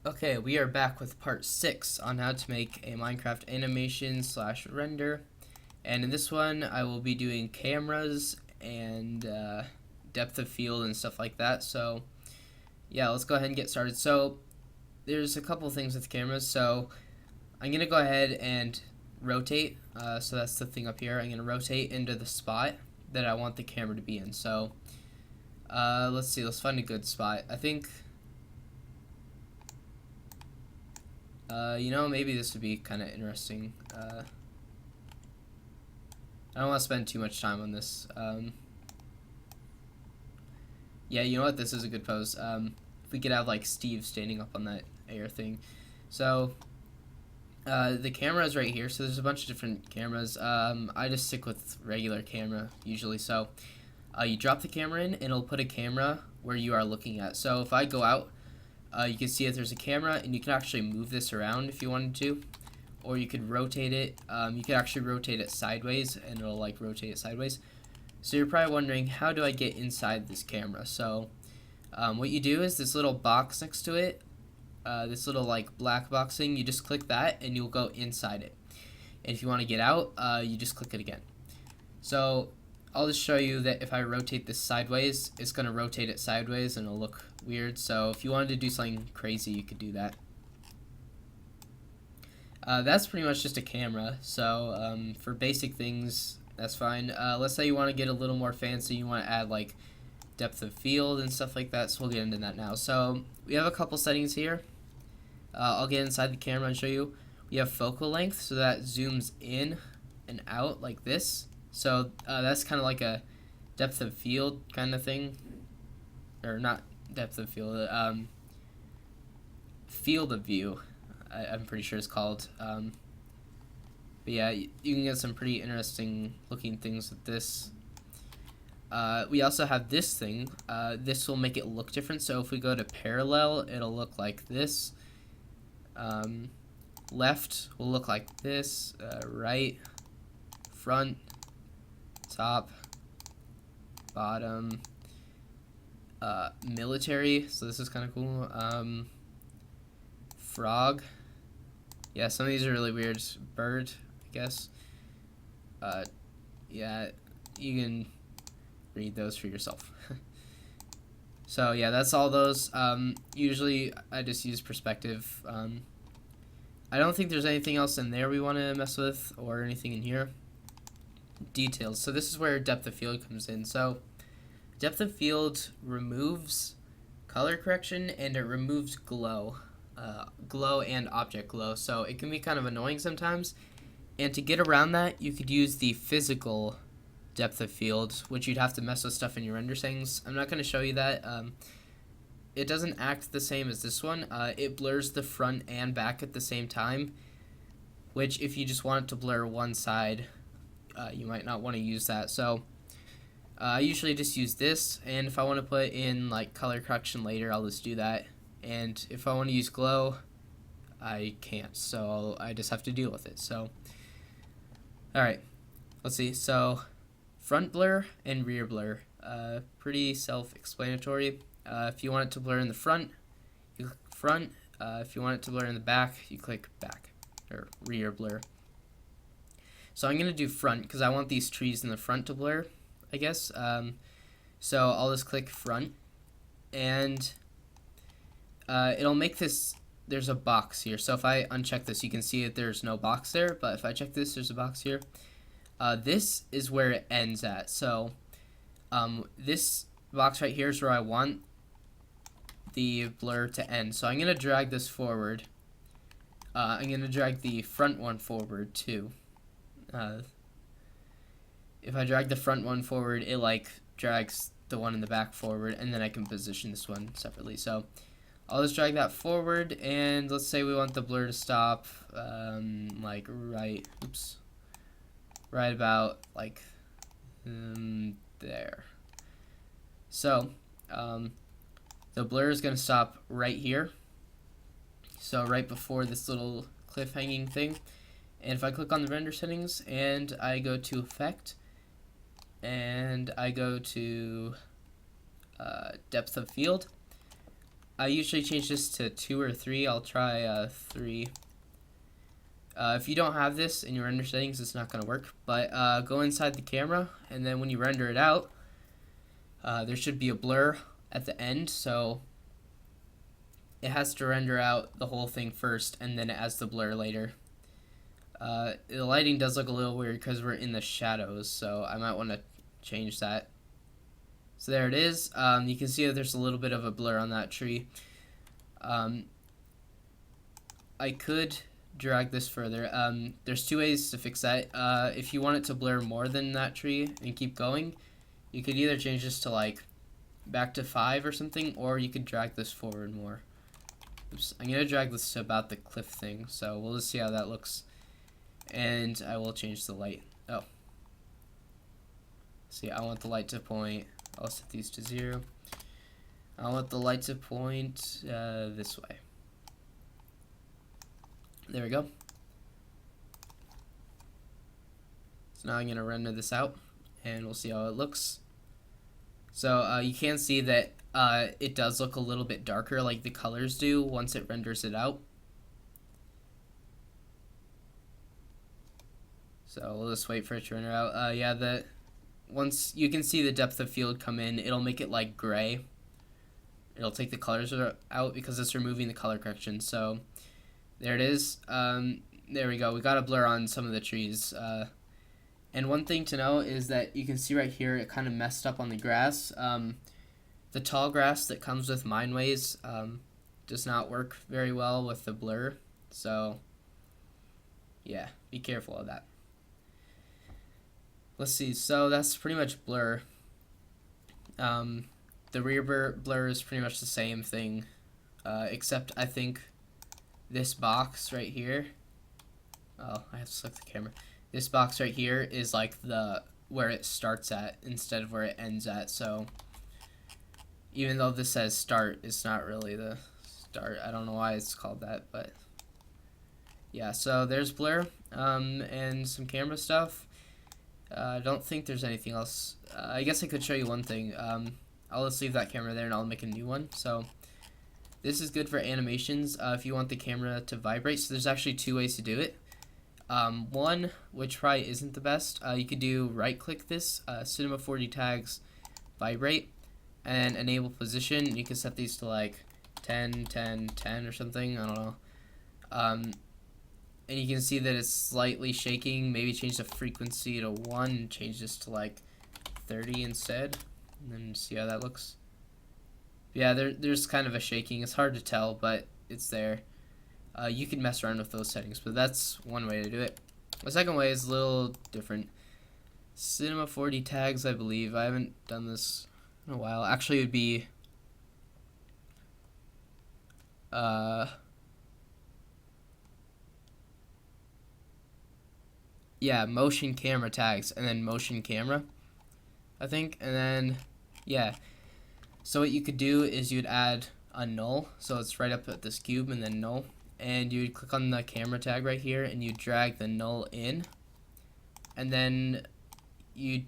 Okay, we are back with part 6 on how to make a Minecraft animation slash render. And in this one, I will be doing cameras and depth of field and stuff like that. So, yeah, let's go ahead and get started. So, there's a couple things with cameras. So, I'm going to go ahead and rotate. So, that's the thing up here. I'm going to rotate into the spot that I want the camera to be in. So, let's see. Let's find a good spot. I think... maybe this would be kind of interesting. I don't want to spend too much time on this. Yeah, you know what? This is a good pose. If we could have, like, Steve standing up on that air thing. So, the camera is right here. So, there's a bunch of different cameras. I just stick with regular camera, usually. So, you drop the camera in, and it'll put a camera where you are looking at. So, if I go out, you can see that there's a camera, and you can actually move this around if you wanted to, or you could rotate it. You could actually rotate it sideways, and it'll like rotate it sideways. So you're probably wondering, how do I get inside this camera? So what you do is this little box next to it, this little like black box thing, you just click that, and you'll go inside it. And if you want to get out, you just click it again. So I'll just show you that if I rotate this sideways, it's going to rotate it sideways and it'll look weird. So if you wanted to do something crazy, you could do that. That's pretty much just a camera. So for basic things, that's fine. Let's say you want to get a little more fancy. You want to add like depth of field and stuff like that. So we'll get into that now. So we have a couple settings here. I'll get inside the camera and show you. We have focal length, so that zooms in and out like this. So that's kind of like a depth of field kind of thing, or not depth of field, field of view. I'm pretty sure it's called. But yeah, you can get some pretty interesting looking things with this. We also have this thing. This will make it look different. So if we go to parallel, it'll look like this. Left will look like this. Right, front, top, bottom, military, so this is kind of cool. Frog, yeah, some of these are really weird. Bird, I guess. Yeah, you can read those for yourself. So yeah, that's all those. Usually I just use perspective. I don't think there's anything else in there we want to mess with, or anything in here. Details. So this is where depth of field comes in. So depth of field removes color correction, and it removes glow. Glow and object glow. So it can be kind of annoying sometimes. And to get around that, you could use the physical depth of field, which you'd have to mess with stuff in your render settings. I'm not going to show you that. It doesn't act the same as this one. It blurs the front and back at the same time, which if you just want it to blur one side, you might not want to use that. So I usually just use this, and if I want to put in like color correction later, I'll just do that. And if I want to use glow, I can't, so I just have to deal with it. So alright, let's see. So front blur and rear blur, pretty self-explanatory. If you want it to blur in the front, you click front. If you want it to blur in the back, you click back, or rear blur. So I'm going to do front because I want these trees in the front to blur, I guess. So I'll just click front, and it'll make this, there's a box here. So if I uncheck this, you can see that there's no box there, but if I check this, there's a box here. This is where it ends at. So this box right here is where I want the blur to end. So I'm going to drag this forward. I'm going to drag the front one forward too. If I drag the front one forward, it like drags the one in the back forward, and then I can position this one separately. So I'll just drag that forward, and let's say we want the blur to stop like right about like there. So the blur is going to stop right here, so right before this little cliffhanging thing. And if I click on the render settings and I go to effect and I go to depth of field, I usually change this to 2 or 3. I'll try 3. If you don't have this in your render settings, it's not going to work. But go inside the camera, and then when you render it out, there should be a blur at the end. So it has to render out the whole thing first, and then it adds the blur later. The lighting does look a little weird because we're in the shadows, so I might want to change that. So there it is. You can see that there's a little bit of a blur on that tree. I could drag this further. There's 2 ways to fix that. If you want it to blur more than that tree and keep going, you could either change this to like back to 5 or something, or you could drag this forward more. Oops, I'm gonna drag this to about the cliff thing, so we'll just see how that looks. And I will change the light. Oh, see, I want the light to point. I'll set these to 0. I want the light to point this way. There we go. So now I'm going to render this out, and we'll see how it looks. So you can see that it does look a little bit darker like the colors do once it renders it out. So we'll just wait for it to render out. Yeah, once you can see the depth of field come in, it'll make it like gray. It'll take the colors out because it's removing the color correction. So there it is. There we go. We got a blur on some of the trees. And one thing to know is that you can see right here it kind of messed up on the grass. The tall grass that comes with Mineways does not work very well with the blur. So yeah, be careful of that. Let's see, so that's pretty much blur. The rear blur is pretty much the same thing, except I think this box right here, oh, I have to select the camera. This box right here is like where it starts at instead of where it ends at, so even though this says start, it's not really the start. I don't know why it's called that, but yeah, so there's blur, and some camera stuff. I don't think there's anything else. I guess I could show you one thing. I'll just leave that camera there and I'll make a new one. So this is good for animations if you want the camera to vibrate. So there's actually 2 ways to do it. One, which probably isn't the best, you could do right click this, Cinema 4D tags vibrate, and enable position. You can set these to like 10, 10, 10 or something. I don't know. And you can see that it's slightly shaking. Maybe change the frequency to 1 and change this to like 30 instead, and then see how that looks. Yeah, there's kind of a shaking. It's hard to tell, but it's there. You can mess around with those settings, but that's one way to do it. The second way is a little different. Cinema 4D tags, I believe. I haven't done this in a while. Actually, it would be yeah, motion camera tags, and then motion camera, I think, and then yeah. So what you could do is you'd add a null, so it's right up at this cube, and then null, and you'd click on the camera tag right here, and you drag the null in, and then you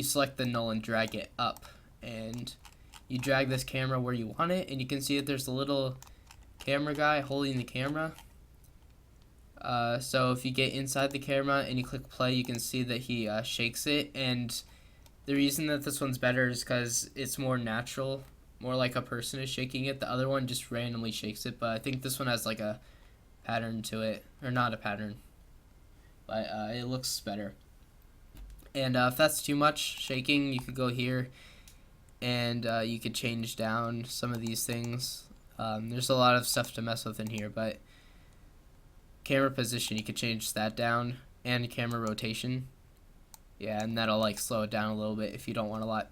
select the null and drag it up, and you drag this camera where you want it, and you can see that there's a little camera guy holding the camera. So if you get inside the camera and you click play, you can see that he shakes it, and the reason that this one's better is because it's more natural, more like a person is shaking it. The other one just randomly shakes it, but I think this one has like a pattern to it, or not a pattern, but it looks better. And if that's too much shaking, you could go here and you could change down some of these things. There's a lot of stuff to mess with in here, but camera position, you could change that down, and camera rotation. Yeah, and that'll like slow it down a little bit if you don't want a lot.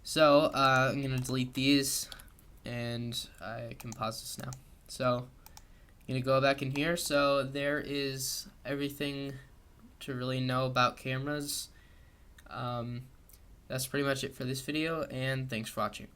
So I'm gonna delete these, and I can pause this now. So I'm gonna go back in here. So there is everything to really know about cameras. That's pretty much it for this video, and thanks for watching.